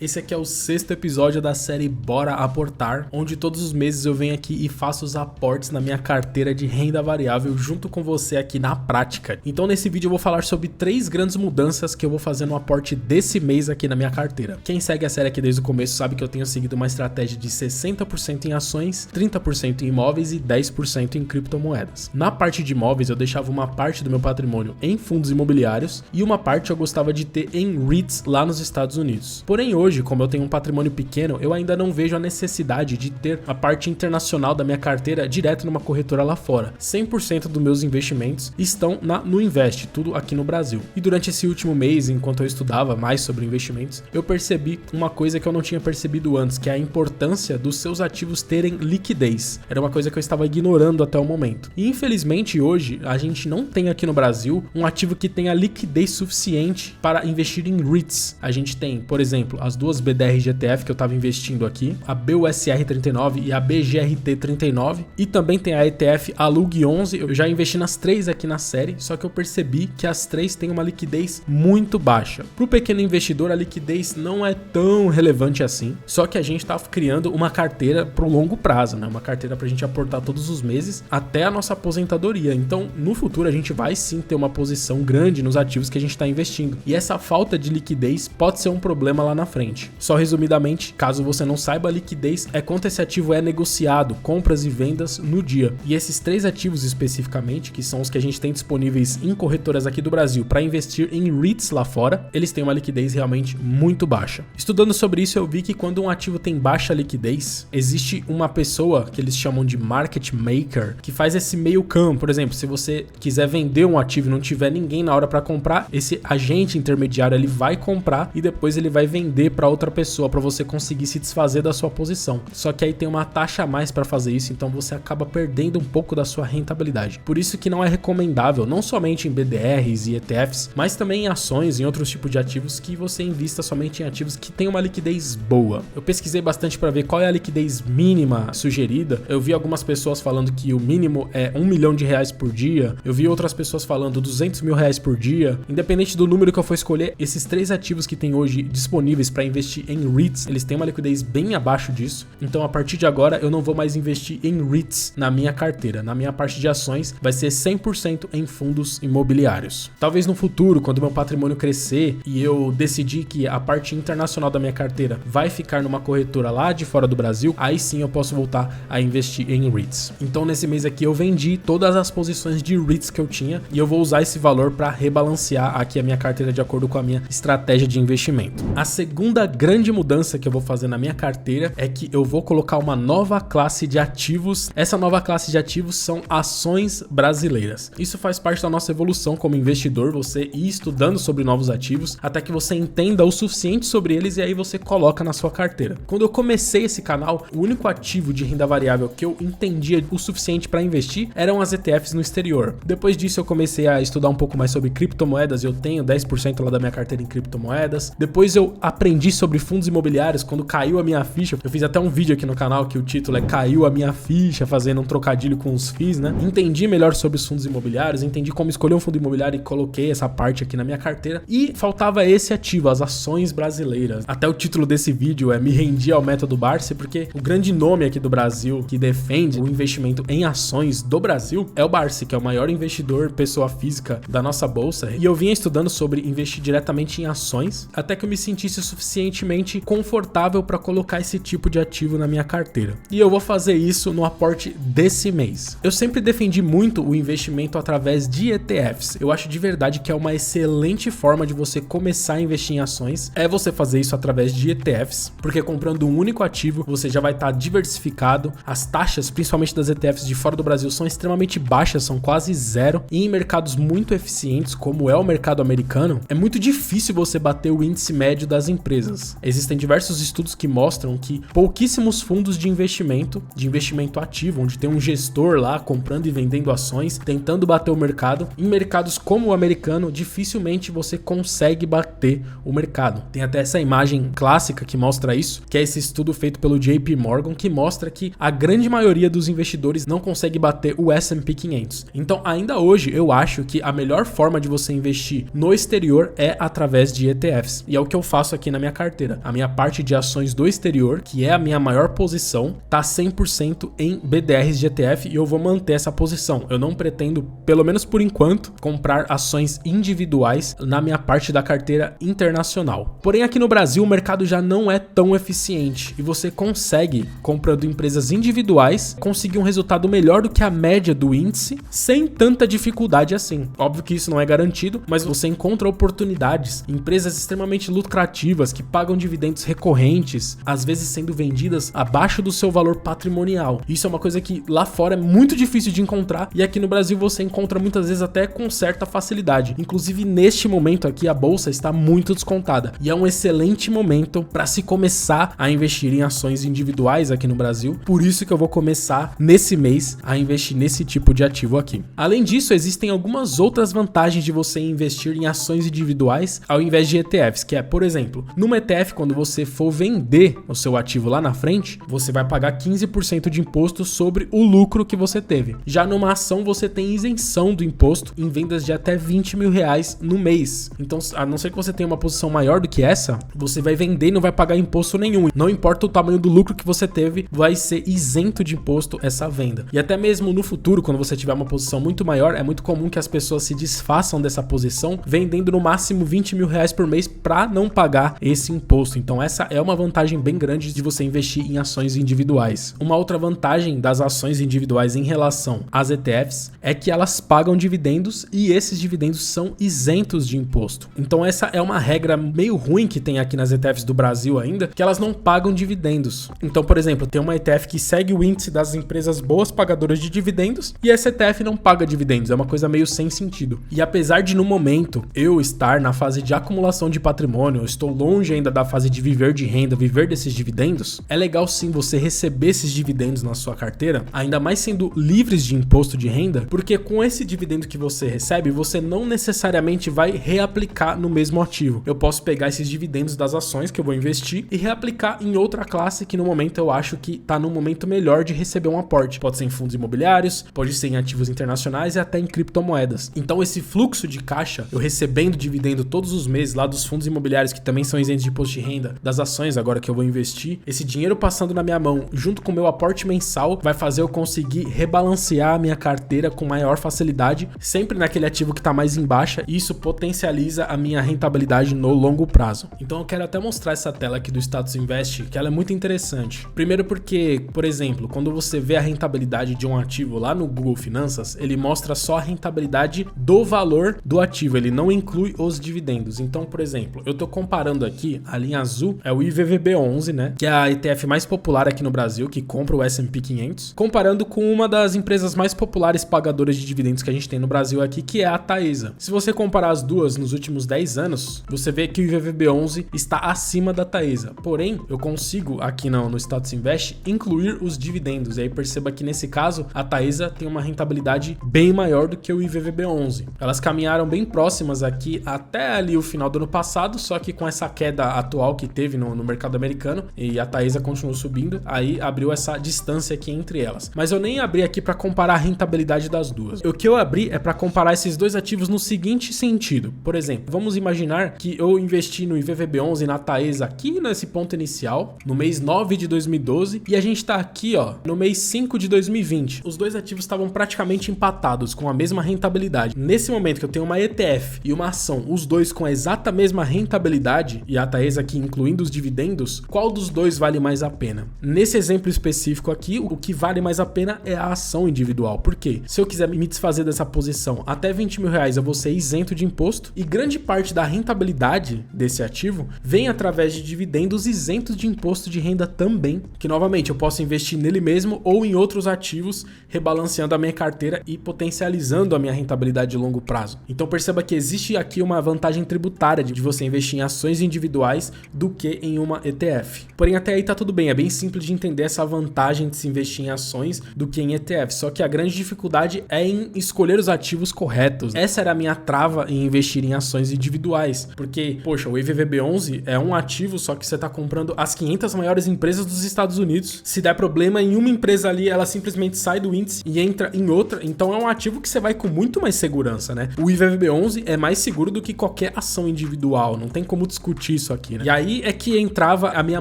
Esse aqui é o 6º episódio da série Bora Aportar, onde todos os meses eu venho aqui e faço os aportes na minha carteira de renda variável junto com você aqui na prática. Então nesse vídeo eu vou falar sobre 3 grandes mudanças que eu vou fazer no aporte desse mês aqui na minha carteira. Quem segue a série aqui desde o começo sabe que eu tenho seguido uma estratégia de 60% em ações, 30% em imóveis e 10% em criptomoedas. Na parte de imóveis eu deixava uma parte do meu patrimônio em fundos imobiliários e uma parte eu gostava de ter em REITs lá nos Estados Unidos. Porém hoje, como eu tenho um patrimônio pequeno, eu ainda não vejo a necessidade de ter a parte internacional da minha carteira direto numa corretora lá fora. 100% dos meus investimentos estão no Invest, tudo aqui no Brasil. E durante esse último mês, enquanto eu estudava mais sobre investimentos, eu percebi uma coisa que eu não tinha percebido antes, que é a importância dos seus ativos terem liquidez. Era uma coisa que eu estava ignorando até o momento. E infelizmente hoje, a gente não tem aqui no Brasil um ativo que tenha liquidez suficiente para investir em REITs. A gente tem, por exemplo, as duas BDR GTF que eu estava investindo aqui, a BUSR 39 e a BGRT 39, e também tem a ETF ALUG 11. Eu já investi nas 3 aqui na série, só que eu percebi que as 3 têm uma liquidez muito baixa. Para o pequeno investidor, a liquidez não é tão relevante assim, só que a gente está criando uma carteira para o longo prazo, né? Uma carteira para a gente aportar todos os meses até a nossa aposentadoria. Então, no futuro, a gente vai sim ter uma posição grande nos ativos que a gente está investindo. E essa falta de liquidez pode ser um problema lá na frente. Só resumidamente, caso você não saiba, a liquidez é quanto esse ativo é negociado, compras e vendas no dia. E esses 3 ativos especificamente, que são os que a gente tem disponíveis em corretoras aqui do Brasil para investir em REITs lá fora, eles têm uma liquidez realmente muito baixa. Estudando sobre isso, eu vi que quando um ativo tem baixa liquidez, existe uma pessoa que eles chamam de market maker, que faz esse meio campo. Por exemplo, se você quiser vender um ativo e não tiver ninguém na hora para comprar, esse agente intermediário ele vai comprar e depois ele vai vender para outra pessoa para você conseguir se desfazer da sua posição. Só que aí tem uma taxa a mais para fazer isso, então você acaba perdendo um pouco da sua rentabilidade. Por isso que não é recomendável, não somente em BDRs e ETFs, mas também em ações, em outros tipos de ativos, que você invista somente em ativos que tenham uma liquidez boa. Eu pesquisei bastante para ver qual é a liquidez mínima sugerida. Eu vi algumas pessoas falando que o mínimo é R$1 milhão por dia. Eu vi outras pessoas falando R$200 mil por dia. Independente do número que eu for escolher, esses 3 ativos que tem hoje disponíveis para investir em REITs, eles têm uma liquidez bem abaixo disso. Então, a partir de agora, eu não vou mais investir em REITs na minha carteira. Na minha parte de ações, vai ser 100% em fundos imobiliários. Talvez no futuro, quando meu patrimônio crescer e eu decidir que a parte internacional da minha carteira vai ficar numa corretora lá de fora do Brasil, aí sim eu posso voltar a investir em REITs. Então, nesse mês aqui, eu vendi todas as posições de REITs que eu tinha e eu vou usar esse valor para rebalancear aqui a minha carteira de acordo com a minha estratégia de investimento. A segunda grande mudança que eu vou fazer na minha carteira é que eu vou colocar uma nova classe de ativos. Essa nova classe de ativos são ações brasileiras. Isso faz parte da nossa evolução como investidor, você ir estudando sobre novos ativos até que você entenda o suficiente sobre eles e aí você coloca na sua carteira. Quando eu comecei esse canal, o único ativo de renda variável que eu entendia o suficiente para investir eram as ETFs no exterior. Depois disso eu comecei a estudar um pouco mais sobre criptomoedas, eu tenho 10% lá da minha carteira em criptomoedas. Depois eu aprendi sobre fundos imobiliários, quando caiu a minha ficha. Eu fiz até um vídeo aqui no canal que o título é Caiu a Minha Ficha, fazendo um trocadilho com os FIIs, né? Entendi melhor sobre os fundos imobiliários, entendi como escolher um fundo imobiliário e coloquei essa parte aqui na minha carteira. E faltava esse ativo, as ações brasileiras. Até o título desse vídeo é Me Rendi ao Método Barsi, porque o grande nome aqui do Brasil que defende o investimento em ações do Brasil é o Barsi, que é o maior investidor pessoa física da nossa bolsa. E eu vinha estudando sobre investir diretamente em ações, até que eu me sentisse suficientemente confortável para colocar esse tipo de ativo na minha carteira. E eu vou fazer isso no aporte desse mês. Eu sempre defendi muito o investimento através de ETFs. Eu acho de verdade que é uma excelente forma de você começar a investir em ações, é você fazer isso através de ETFs, porque comprando um único ativo, você já vai estar diversificado. As taxas, principalmente das ETFs de fora do Brasil, são extremamente baixas, são quase zero. E em mercados muito eficientes, como é o mercado americano, é muito difícil você bater o índice médio das empresas. Existem diversos estudos que mostram que pouquíssimos fundos de investimento ativo, onde tem um gestor lá comprando e vendendo ações, tentando bater o mercado, em mercados como o americano, dificilmente você consegue bater o mercado. Tem até essa imagem clássica que mostra isso, que é esse estudo feito pelo JP Morgan, que mostra que a grande maioria dos investidores não consegue bater o S&P 500. Então, ainda hoje, eu acho que a melhor forma de você investir no exterior é através de ETFs. E é o que eu faço aqui na minha minha carteira. A minha parte de ações do exterior, que é a minha maior posição, tá 100% em BDRs de ETF e eu vou manter essa posição. Eu não pretendo, pelo menos por enquanto, comprar ações individuais na minha parte da carteira internacional. Porém, aqui no Brasil, o mercado já não é tão eficiente e você consegue, comprando empresas individuais, conseguir um resultado melhor do que a média do índice sem tanta dificuldade assim. Óbvio que isso não é garantido, mas você encontra oportunidades, empresas extremamente lucrativas que pagam dividendos recorrentes, às vezes sendo vendidas abaixo do seu valor patrimonial. Isso é uma coisa que lá fora é muito difícil de encontrar e aqui no Brasil você encontra muitas vezes até com certa facilidade. Inclusive neste momento aqui a bolsa está muito descontada e é um excelente momento para se começar a investir em ações individuais aqui no Brasil. Por isso que eu vou começar nesse mês a investir nesse tipo de ativo aqui. Além disso, existem algumas outras vantagens de você investir em ações individuais ao invés de ETFs, que é, por exemplo, numa ETF, quando você for vender o seu ativo lá na frente, você vai pagar 15% de imposto sobre o lucro que você teve. Já numa ação, você tem isenção do imposto em vendas de até R$20 mil no mês. Então, a não ser que você tenha uma posição maior do que essa, você vai vender e não vai pagar imposto nenhum. Não importa o tamanho do lucro que você teve, vai ser isento de imposto essa venda. E até mesmo no futuro, quando você tiver uma posição muito maior, é muito comum que as pessoas se desfaçam dessa posição, vendendo no máximo R$20 mil por mês para não pagar esse imposto. Então essa é uma vantagem bem grande de você investir em ações individuais. Uma outra vantagem das ações individuais em relação às ETFs é que elas pagam dividendos e esses dividendos são isentos de imposto. Então essa é uma regra meio ruim que tem aqui nas ETFs do Brasil ainda, que elas não pagam dividendos. Então, por exemplo, tem uma ETF que segue o índice das empresas boas pagadoras de dividendos e essa ETF não paga dividendos. É uma coisa meio sem sentido. E apesar de no momento eu estar na fase de acumulação de patrimônio, eu estou longe ainda da fase de viver de renda, viver desses dividendos, é legal sim você receber esses dividendos na sua carteira, ainda mais sendo livres de imposto de renda, porque com esse dividendo que você recebe, você não necessariamente vai reaplicar no mesmo ativo. Eu posso pegar esses dividendos das ações que eu vou investir e reaplicar em outra classe que no momento eu acho que está no momento melhor de receber um aporte. Pode ser em fundos imobiliários, pode ser em ativos internacionais e até em criptomoedas. Então esse fluxo de caixa, eu recebendo dividendo todos os meses lá dos fundos imobiliários que também são isentos de imposto de renda, das ações agora que eu vou investir, esse dinheiro passando na minha mão junto com o meu aporte mensal vai fazer eu conseguir rebalancear a minha carteira com maior facilidade, sempre naquele ativo que está mais em baixa, e isso potencializa a minha rentabilidade no longo prazo. Então eu quero até mostrar essa tela aqui do Status Invest, que ela é muito interessante. Primeiro porque, por exemplo, quando você vê a rentabilidade de um ativo lá no Google Finanças, ele mostra só a rentabilidade do valor do ativo, ele não inclui os dividendos. Então, por exemplo, eu tô comparando aqui, a linha azul é o IVVB11, né, que é a ETF mais popular aqui no Brasil, que compra o S&P 500, comparando com uma das empresas mais populares pagadoras de dividendos que a gente tem no Brasil aqui, que é a Taesa. Se você comparar as duas nos últimos 10 anos, você vê que o IVVB11 está acima da Taesa. Porém, eu consigo aqui no Status Invest incluir os dividendos. E aí perceba que nesse caso, a Taesa tem uma rentabilidade bem maior do que o IVVB11. Elas caminharam bem próximas aqui até ali o final do ano passado, só que com essa queda atual que teve no mercado americano e a Taesa continuou subindo, aí abriu essa distância aqui entre elas. Mas eu nem abri aqui para comparar a rentabilidade das duas. O que eu abri é para comparar esses dois ativos no seguinte sentido. Por exemplo, vamos imaginar que eu investi no IVVB11 e na Taesa aqui nesse ponto inicial, no mês 9 de 2012, e a gente tá aqui, ó, no mês 5 de 2020. Os dois ativos estavam praticamente empatados, com a mesma rentabilidade. Nesse momento que eu tenho uma ETF e uma ação, os dois com a exata mesma rentabilidade, e a Taesa aqui incluindo os dividendos, qual dos dois vale mais a pena? Nesse exemplo específico aqui, o que vale mais a pena é a ação individual. Por quê? Se eu quiser me desfazer dessa posição até R$20 mil, eu vou ser isento de imposto, e grande parte da rentabilidade desse ativo vem através de dividendos isentos de imposto de renda também, que novamente eu posso investir nele mesmo ou em outros ativos, rebalanceando a minha carteira e potencializando a minha rentabilidade de longo prazo. Então perceba que existe aqui uma vantagem tributária de você investir em ações individuais do que em uma ETF. Porém, até aí tá tudo bem, é bem simples de entender essa vantagem de se investir em ações do que em ETF, só que a grande dificuldade é em escolher os ativos corretos. Essa era a minha trava em investir em ações individuais, porque, poxa, o IVVB11 é um ativo, só que você tá comprando as 500 maiores empresas dos Estados Unidos. Se der problema em uma empresa ali, ela simplesmente sai do índice e entra em outra, então é um ativo que você vai com muito mais segurança, né? O IVVB11 é mais seguro do que qualquer ação individual, não tem como discutir isso aqui, né? E aí é que entrava a minha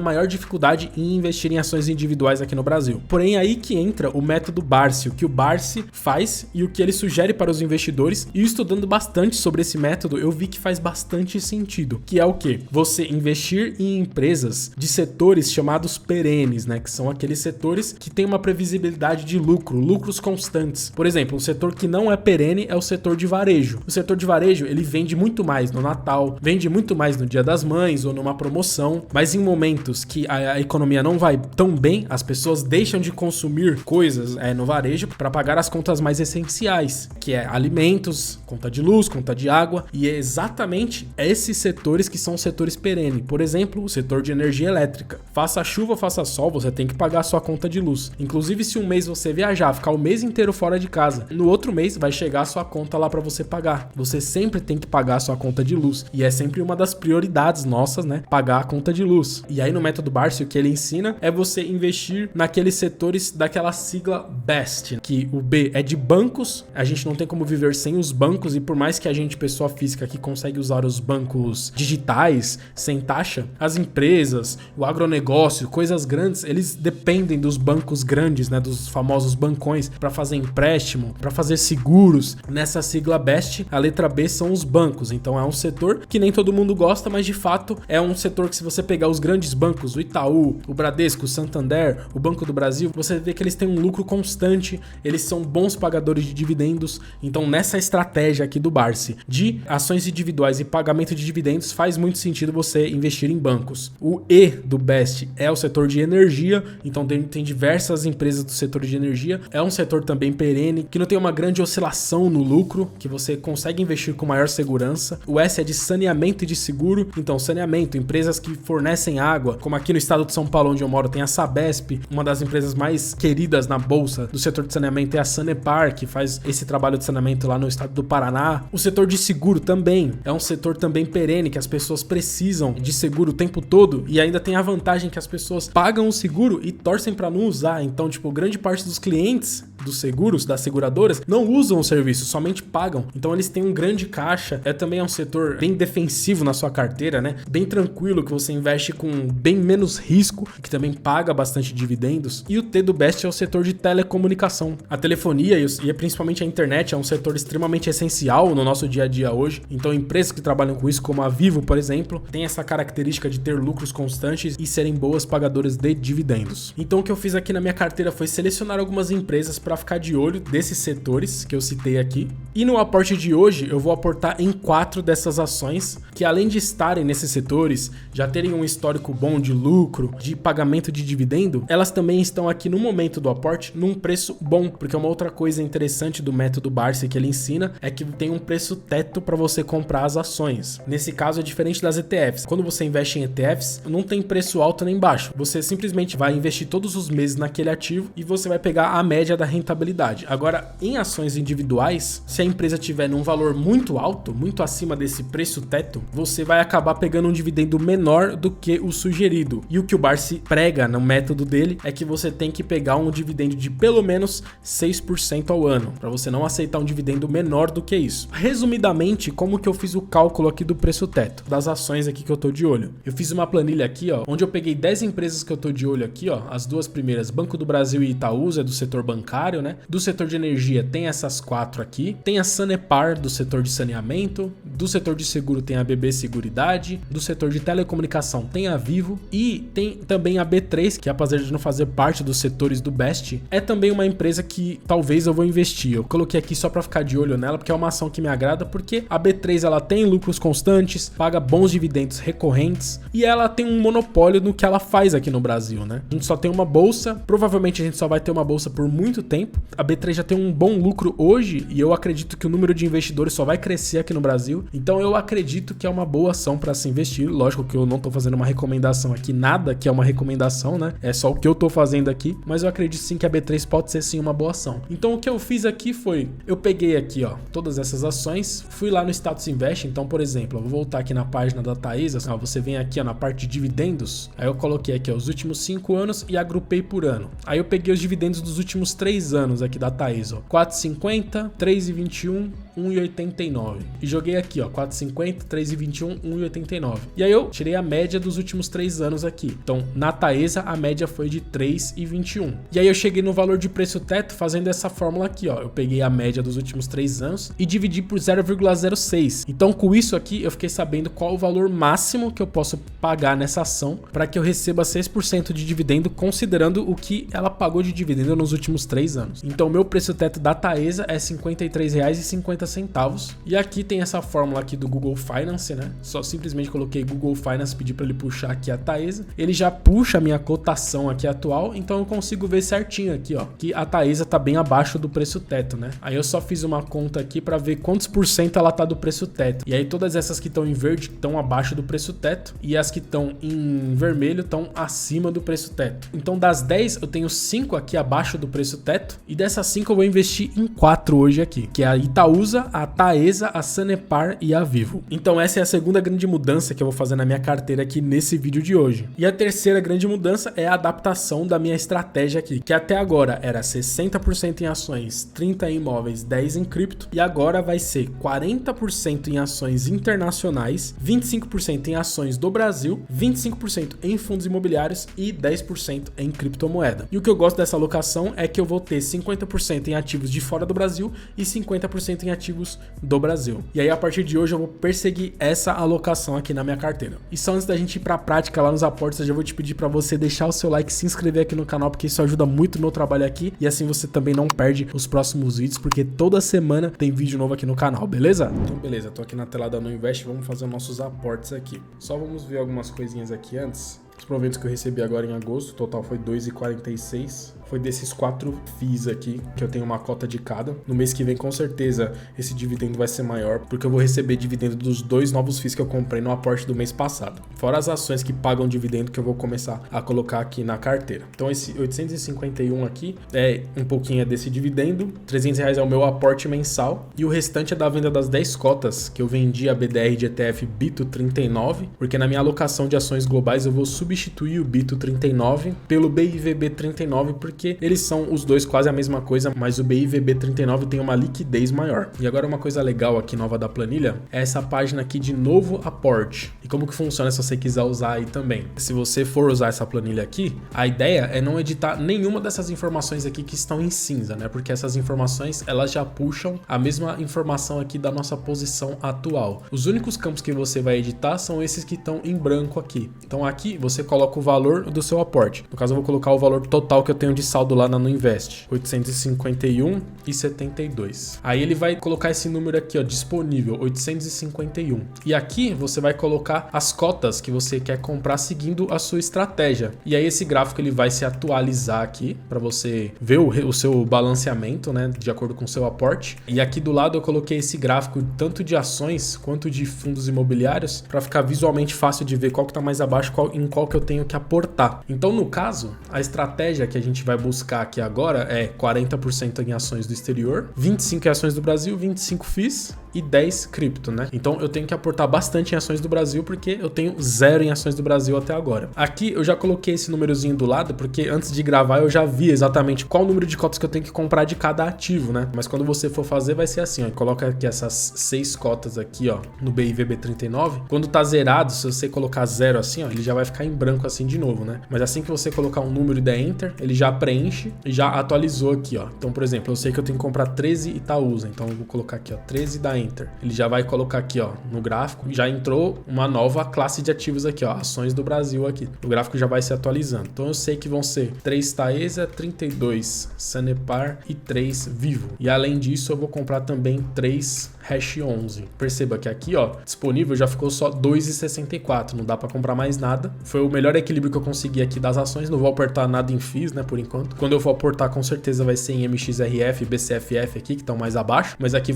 maior dificuldade em investir em ações individuais aqui no Brasil. Porém, aí que entra o método Barsi, o que o Barsi faz e o que ele sugere para os investidores. E estudando bastante sobre esse método, eu vi que faz bastante sentido, que é o quê? Você investir em empresas de setores chamados perenes, né? Que são aqueles setores que têm uma previsibilidade de lucro, lucros constantes. Por exemplo, um setor que não é perene é o setor de varejo. O setor de varejo, ele vende muito mais no Natal, vende muito mais no Dia das Mães ou numa promoção, mas em momentos que a economia não vai tão bem, as pessoas deixam de consumir coisas no varejo para pagar as contas mais essenciais, que é alimentos, conta de luz, conta de água, e é exatamente esses setores que são os setores perenes. Por exemplo, o setor de energia elétrica. Faça chuva, faça sol, você tem que pagar a sua conta de luz. Inclusive, se um mês você viajar, ficar o mês inteiro fora de casa, no outro mês vai chegar a sua conta lá para você pagar. Você sempre tem que pagar a sua conta de luz, e é sempre uma das prioridades nossas, né? Pagar a conta de luz. E aí no método Barsi, o que ele ensina é você investir naqueles setores daquela sigla BEST, que o B é de bancos. A gente não tem como viver sem os bancos, e por mais que a gente, pessoa física, que consegue usar os bancos digitais sem taxa, as empresas, o agronegócio, coisas grandes, eles dependem dos bancos grandes, né, dos famosos bancões, para fazer empréstimo, para fazer seguros. Nessa sigla BEST, a letra B são os bancos. Então é um setor que nem todo mundo gosta, mas de fato é um setor que, se você pegar os grandes bancos, o Itaú, o Bradesco, o Santander, o Banco do Brasil, você vê que eles têm um lucro constante, eles são bons pagadores de dividendos. Então nessa estratégia aqui do Barsi de ações individuais e pagamento de dividendos, faz muito sentido você investir em bancos. O E do BEST é o setor de energia, então tem diversas empresas do setor de energia. É um setor também perene, que não tem uma grande oscilação no lucro, que você consegue investir com maior segurança. O S é de saneamento e de seguro, então saneamento, empresas que fornecem água, como aqui no estado de São Paulo, onde eu moro, tem a Sabesp, uma das empresas mais queridas na bolsa do setor de saneamento é a Sanepar, que faz esse trabalho de saneamento lá no estado do Paraná. O setor de seguro também é um setor também perene, que as pessoas precisam de seguro o tempo todo, e ainda tem a vantagem que as pessoas pagam o seguro e torcem para não usar. Então, tipo, grande parte dos clientes dos seguros, das seguradoras, não usam o serviço, somente pagam. Então eles têm um grande caixa. Também é um setor bem defensivo na sua carteira, né? Bem tranquilo, que você investe com bem menos risco, que também paga bastante dividendos. E o T do BEST é o setor de telecomunicação. A telefonia e principalmente a internet é um setor extremamente essencial no nosso dia a dia hoje. Então empresas que trabalham com isso, como a Vivo, por exemplo, tem essa característica de ter lucros constantes e serem boas pagadoras de dividendos. Então o que eu fiz aqui na minha carteira foi selecionar algumas empresas para ficar de olho desses setores que eu citei aqui. E no aporte de hoje eu vou aportar em 4 dessas ações que, além de estarem nesses setores, já terem um histórico bom de lucro, de pagamento de dividendo, elas também estão aqui no momento do aporte num preço bom, porque uma outra coisa interessante do método Barsi que ele ensina é que tem um preço teto para você comprar as ações. Nesse caso é diferente das ETFs. Quando você investe em ETFs, não tem preço alto nem baixo. Você simplesmente vai investir todos os meses naquele ativo e você vai pegar a média da rentabilidade. Agora, em ações individuais, se a empresa tiver num valor muito alto, muito acima desse preço teto, você vai acabar pegando um dividendo menor do que o sugerido. E o que o Barsi prega no método dele é que você tem que pegar um dividendo de pelo menos 6% ao ano, para você não aceitar um dividendo menor do que isso. Resumidamente, como que eu fiz o cálculo aqui do preço teto das ações aqui que eu tô de olho? Eu fiz uma planilha aqui, ó, onde eu peguei 10 empresas que eu tô de olho aqui, ó, as duas primeiras, Banco do Brasil e Itaúsa, é do setor bancário, né? Do setor de energia tem essas 4 aqui, tem a Sanepar do setor de saneamento, do setor de seguro tem a BB Seguridade, do setor de telecomunicação tem a Vivo e tem também a B3, que apesar de não fazer parte dos setores do BEST, é também uma empresa que talvez eu vou investir. Eu coloquei aqui só para ficar de olho nela, porque é uma ação que me agrada, porque a B3 ela tem lucros constantes, paga bons dividendos recorrentes e ela tem um monopólio no que ela faz aqui no Brasil, né? A gente só tem uma bolsa, provavelmente a gente só vai ter uma bolsa por muito tempo. A B3 já tem um bom lucro hoje e eu acredito que o número de investidores só vai crescer aqui no Brasil. Então eu acredito que é uma boa ação para se investir. Lógico que eu não tô fazendo uma recomendação aqui, nada que é uma recomendação, né? É só o que eu tô fazendo aqui, mas eu acredito sim que a B3 pode ser sim uma boa ação. Então o que eu fiz aqui foi, eu peguei aqui, ó, todas essas ações, fui lá no Status Invest. Então, por exemplo, eu vou voltar aqui na página da Taesa, ó, você vem aqui, ó, na parte de dividendos, aí eu coloquei aqui, ó, os últimos 5 anos e agrupei por ano. Aí eu peguei os dividendos dos últimos 3 anos aqui da Taesa, ó, 4,50, 3,21, 1,89. E joguei aqui, ó, 4,50, 3,21, 1,89. E aí eu tirei a média dos últimos 3 anos aqui. Então, na Taesa, a média foi de 3,21. E aí eu cheguei no valor de preço teto fazendo essa fórmula aqui, ó. Eu peguei a média dos últimos 3 anos e dividi por 0,06. Então, com isso aqui, eu fiquei sabendo qual o valor máximo que eu posso pagar nessa ação para que eu receba 6% de dividendo, considerando o que ela pagou de dividendo nos últimos 3 anos. Então, o meu preço teto da Taesa é R$ 53,50. E aqui tem essa fórmula aqui do Google Finance, né? Só simplesmente coloquei Google Finance, pedi para ele puxar aqui a Taesa. Ele já puxa a minha cotação aqui atual, então eu consigo ver certinho aqui, ó, que a Taesa tá bem abaixo do preço teto, né? Aí eu só fiz uma conta aqui para ver quantos por cento ela tá do preço teto. E aí todas essas que estão em verde estão abaixo do preço teto e as que estão em vermelho estão acima do preço teto. Então das 10 eu tenho 5 aqui abaixo do preço teto e dessas 5 eu vou investir em 4 hoje aqui, que é a Itaúsa, a Taesa, a Sanepar e a Vivo. Então essa é a segunda grande mudança que eu vou fazer na minha carteira aqui nesse vídeo de hoje. E a terceira grande mudança é a adaptação da minha estratégia aqui, que até agora era 60% em ações, 30% em imóveis, 10% em cripto, e agora vai ser 40% em ações internacionais, 25% em ações do Brasil, 25% em fundos imobiliários e 10% em criptomoeda. E o que eu gosto dessa alocação é que eu vou ter 50% em ativos de fora do Brasil e 50% em ativos do Brasil. E aí a partir de hoje eu vou perseguir essa alocação aqui na minha carteira. E só antes da gente ir para a prática lá nos aportes, eu já vou te pedir para você deixar o seu like, se inscrever aqui no canal, porque isso ajuda muito o meu trabalho aqui e assim você também não perde os próximos vídeos, porque toda semana tem vídeo novo aqui no canal, beleza? Então beleza, tô aqui na tela da Nuinvest, vamos fazer os nossos aportes aqui. Só vamos ver algumas coisinhas aqui antes. Os proventos que eu recebi agora em agosto, o total foi 2,46. Foi desses 4 FIIs aqui, que eu tenho uma cota de cada. No mês que vem, com certeza, esse dividendo vai ser maior, porque eu vou receber dividendo dos 2 novos FIIs que eu comprei no aporte do mês passado. Fora as ações que pagam dividendo que eu vou começar a colocar aqui na carteira. Então esse 851 aqui é um pouquinho desse dividendo, R$300 é o meu aporte mensal, e o restante é da venda das 10 cotas que eu vendi a BDR de ETF Bito 39, porque na minha alocação de ações globais eu vou substituir o Bito 39 pelo BIVB 39, porque eles são os dois quase a mesma coisa, mas o BIVB 39 tem uma liquidez maior. E agora uma coisa legal aqui nova da planilha é essa página aqui de novo aporte. E como que funciona se você quiser usar aí também? Se você for usar essa planilha aqui, a ideia é não editar nenhuma dessas informações aqui que estão em cinza, né? Porque essas informações, elas já puxam a mesma informação aqui da nossa posição atual. Os únicos campos que você vai editar são esses que estão em branco aqui. Então aqui você coloca o valor do seu aporte. No caso eu vou colocar o valor total que eu tenho de saldo lá na Nuinvest, 851,72. Aí ele vai colocar esse número aqui, ó, disponível, 851. E aqui você vai colocar as cotas que você quer comprar seguindo a sua estratégia. E aí esse gráfico ele vai se atualizar aqui para você ver o seu balanceamento, né, de acordo com o seu aporte. E aqui do lado eu coloquei esse gráfico tanto de ações quanto de fundos imobiliários para ficar visualmente fácil de ver qual que tá mais abaixo, em qual que eu tenho que aportar. Então no caso, a estratégia que a gente vai buscar aqui agora é 40% em ações do exterior, 25% em ações do Brasil, 25 FIIs e 10 cripto, né? Então eu tenho que aportar bastante em ações do Brasil porque eu tenho 0 em ações do Brasil até agora. Aqui eu já coloquei esse númerozinho do lado porque antes de gravar eu já vi exatamente qual o número de cotas que eu tenho que comprar de cada ativo, né? Mas quando você for fazer vai ser assim, ó, coloca aqui essas 6 cotas aqui, ó, no BIVB 39. Quando tá zerado, se você colocar 0 assim, ó, ele já vai ficar em branco assim de novo, né? Mas assim que você colocar um número e der Enter, ele já preenche e já atualizou aqui, ó. Então, por exemplo, eu sei que eu tenho que comprar 13 Itaúsa, então eu vou colocar aqui, ó, 13 da Enter. Ele já vai colocar aqui, ó, no gráfico, já entrou uma nova classe de ativos aqui, ó, ações do Brasil aqui. O gráfico já vai se atualizando. Então eu sei que vão ser 3 Taesa, 32 Sanepar e 3 Vivo. E além disso, eu vou comprar também 3 Hash 11. Perceba que aqui, ó, disponível já ficou só 2,64, não dá para comprar mais nada. Foi o melhor equilíbrio que eu consegui aqui das ações, não vou aportar nada em FIIs, né, por enquanto. Quando eu for aportar, com certeza vai ser em MXRF e BCFF aqui, que estão mais abaixo, mas aqui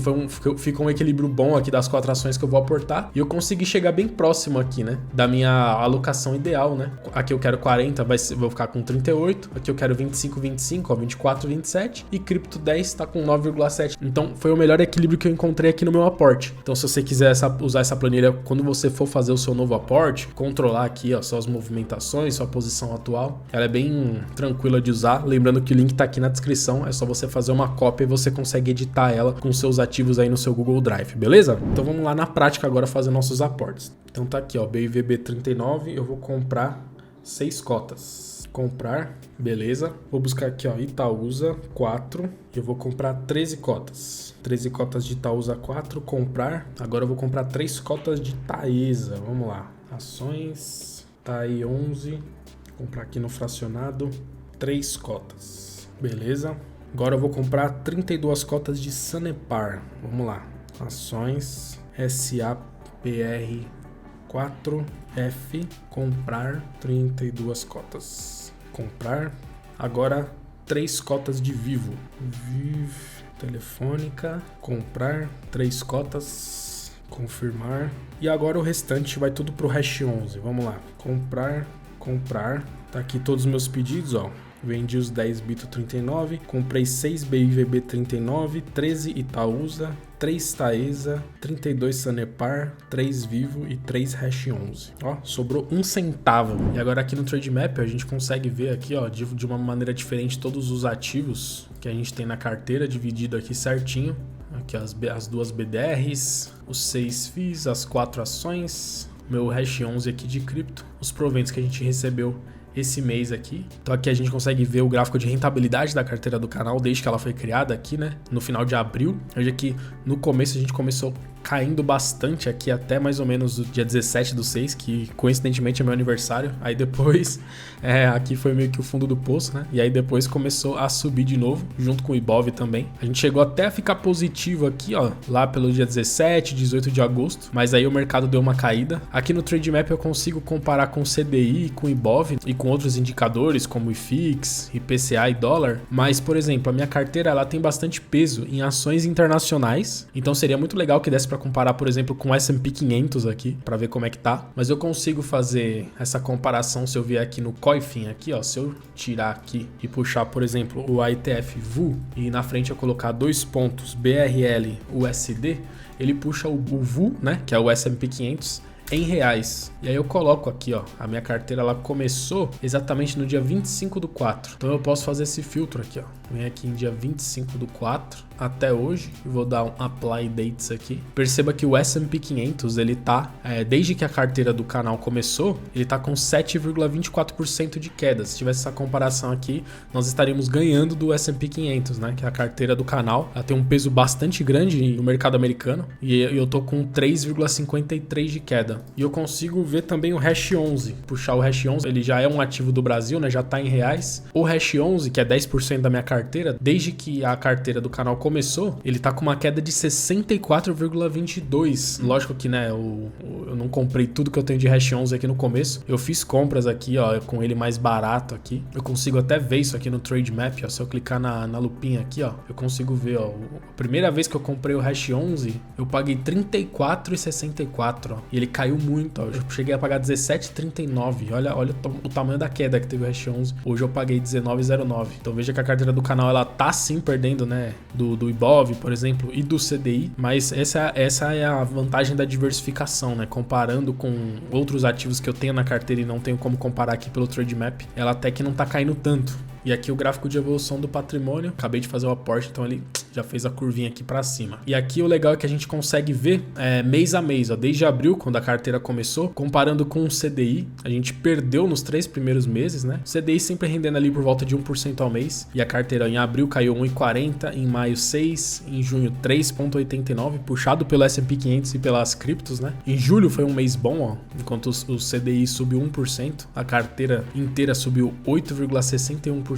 ficou um equilíbrio bom aqui das 4 ações que eu vou aportar, e eu consegui chegar bem próximo aqui, né, da minha alocação ideal, né. Aqui eu quero 40, vou ficar com 38, aqui eu quero 25, 25, ó, 24, 27, e cripto 10 tá com 9,7. Então foi o melhor equilíbrio que eu encontrei aqui no meu aporte. Então se você quiser usar essa planilha quando você for fazer o seu novo aporte, controlar aqui, ó, suas movimentações, sua posição atual, ela é bem tranquila de usar. Lembrando que o link tá aqui na descrição, é só você fazer uma cópia e você consegue editar ela com seus ativos aí no seu Google Drive, beleza? Então vamos lá na prática agora fazer nossos aportes. Então tá aqui, ó, BIVB 39, eu vou comprar 6 cotas. Comprar, beleza. Vou buscar aqui, ó, Itaúsa 4, eu vou comprar 13 cotas. 13 cotas de Itaúsa 4, comprar. Agora eu vou comprar 3 cotas de Taesa, vamos lá. Ações, TAI 11, vou comprar aqui no fracionado, 3 cotas, beleza. Agora eu vou comprar 32 cotas de Sanepar, vamos lá. Ações, SAPR 4F, comprar 32 cotas. Comprar. Agora 3 cotas de Vivo. Telefônica, comprar 3 cotas, confirmar. E agora o restante vai tudo pro hash 11. Vamos lá. Comprar, comprar. Tá aqui todos os meus pedidos, ó. Vendi os 10 Bito 39, comprei 6 BIVB 39, 13 Itaúsa, 3 Taesa, 32 Sanepar, 3 Vivo e 3 hash 11. Ó, sobrou 1 centavo. E agora aqui no Trademap a gente consegue ver aqui, ó, de uma maneira diferente todos os ativos que a gente tem na carteira, dividido aqui certinho. Aqui as 2 BDRs, os 6 FIIs, as 4 ações, meu hash 11 aqui de cripto, os proventos que a gente recebeu esse mês aqui. Então aqui a gente consegue ver o gráfico de rentabilidade da carteira do canal desde que ela foi criada aqui, né? No final de abril. Veja que no começo a gente começou caindo bastante aqui até mais ou menos o dia 17/6, que coincidentemente é meu aniversário. Aí depois, aqui foi meio que o fundo do poço, né? E aí depois começou a subir de novo, junto com o Ibov também. A gente chegou até a ficar positivo aqui, ó, lá pelo dia 17, 18 de agosto. Mas aí o mercado deu uma caída. Aqui no Trademap eu consigo comparar com o CDI, com o Ibov e com outros indicadores como IFIX, IPCA e dólar. Mas, por exemplo, a minha carteira ela tem bastante peso em ações internacionais. Então seria muito legal que desse para comparar, por exemplo, com o S&P 500 aqui, para ver como é que tá. Mas eu consigo fazer essa comparação se eu vier aqui no COIFIN aqui, ó, se eu tirar aqui e puxar, por exemplo, o ITF VU e na frente eu colocar 2 pontos BRL USD, ele puxa o VU, né, que é o S&P 500 em reais. E aí eu coloco aqui, ó, a minha carteira ela começou exatamente no dia 25/4. Então eu posso fazer esse filtro aqui, ó. Vem aqui em dia 25/4 até hoje e vou dar um apply dates aqui. Perceba que o S&P 500 ele tá, desde que a carteira do canal começou, ele tá com 7,24% de queda. Se tivesse essa comparação aqui, nós estaríamos ganhando do S&P 500, né? Que é a carteira do canal. Ela tem um peso bastante grande no mercado americano e eu tô com 3,53 de queda. E eu consigo ver também o hash 11. Puxar o hash 11, ele já é um ativo do Brasil, né? Já tá em reais. O hash 11, que é 10% da minha carteira, desde que a carteira do canal começou, ele tá com uma queda de 64,22. Lógico que, né, eu não comprei tudo que eu tenho de hash 11 aqui no começo. Eu fiz compras aqui, ó, com ele mais barato aqui. Eu consigo até ver isso aqui no Trademap, ó. Se eu clicar na lupinha aqui, ó, eu consigo ver, ó. A primeira vez que eu comprei o hash 11, eu paguei R$34,64, ó. E ele caiu muito, ó. Eu cheguei a pagar R$17,39. Olha o tamanho da queda que teve o hash 11. Hoje eu paguei R$19,09. Então veja que a carteira do canal, ela tá sim perdendo, né, do Ibov, por exemplo, e do CDI, mas essa é a vantagem da diversificação, né? Comparando com outros ativos que eu tenho na carteira e não tenho como comparar aqui pelo Trademap, ela até que não tá caindo tanto. E aqui o gráfico de evolução do patrimônio, acabei de fazer o aporte, então ele já fez a curvinha aqui para cima. E aqui o legal é que a gente consegue ver mês a mês, ó, desde abril, quando a carteira começou, comparando com o CDI, a gente perdeu nos 3 primeiros meses, né? O CDI sempre rendendo ali por volta de 1% ao mês, e a carteira em abril caiu 1,40, em maio 6, em junho 3,89, puxado pelo S&P 500 e pelas criptos, né? Em julho foi um mês bom, ó, enquanto o CDI subiu 1%, a carteira inteira subiu 8,61%.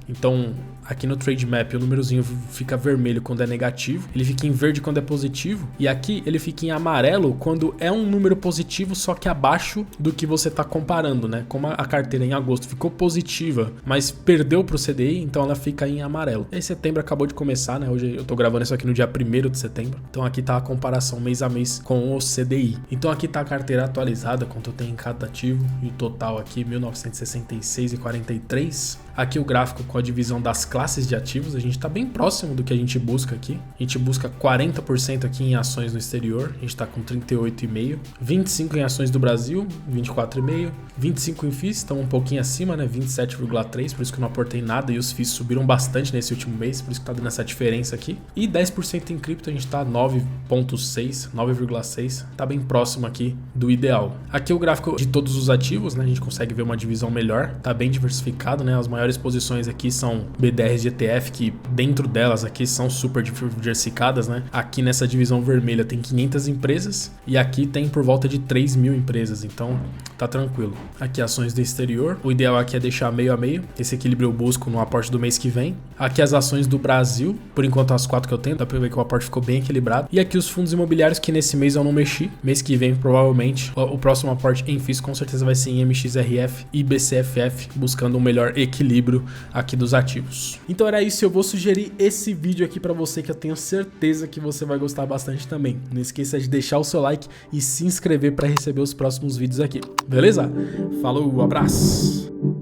Então, aqui no Trademap o númerozinho fica vermelho quando é negativo, ele fica em verde quando é positivo, e aqui ele fica em amarelo quando é um número positivo, só que abaixo do que você está comparando, né? Como a carteira em agosto ficou positiva, mas perdeu para o CDI, então ela fica em amarelo. E setembro acabou de começar, né? Hoje eu tô gravando isso aqui no dia 1º de setembro, então aqui tá a comparação mês a mês com o CDI. Então aqui tá a carteira atualizada, quanto eu tenho em cada ativo, e o total aqui 1.966,43. Aqui o gráfico com a divisão das classes de ativos, a gente está bem próximo do que a gente gente busca aqui. A gente busca 40% aqui em ações no exterior, a gente está com 38,5%. 25% em ações do Brasil, 24,5%. 25% em FIIs, estão um pouquinho acima, né? 27,3%, por isso que eu não aportei nada e os FIIs subiram bastante nesse último mês, por isso que tá dando essa diferença aqui. E 10% em cripto, a gente tá 9,6%, 9,6%, tá bem próximo aqui do ideal. Aqui é o gráfico de todos os ativos, né? A gente consegue ver uma divisão melhor, tá bem diversificado, né? As maiores posições aqui são BDRs de ETF, que dentro delas aqui são super diversificadas, né? Aqui nessa divisão vermelha tem 500 empresas e aqui tem por volta de 3.000 empresas, então tá tranquilo. Aqui ações do exterior, o ideal aqui é deixar meio a meio, esse equilíbrio eu busco no aporte do mês que vem. Aqui as ações do Brasil, por enquanto as 4 que eu tenho, dá pra ver que o aporte ficou bem equilibrado. E aqui os fundos imobiliários que nesse mês eu não mexi, mês que vem provavelmente o próximo aporte em FIIs com certeza vai ser em MXRF e BCFF, buscando um melhor equilíbrio aqui dos ativos. Então era isso, eu vou sugerir esse vídeo aqui pra você que eu tenho certeza que você vai gostar bastante também. Não esqueça de deixar o seu like e se inscrever pra receber os próximos vídeos aqui, beleza? Falou, abraço!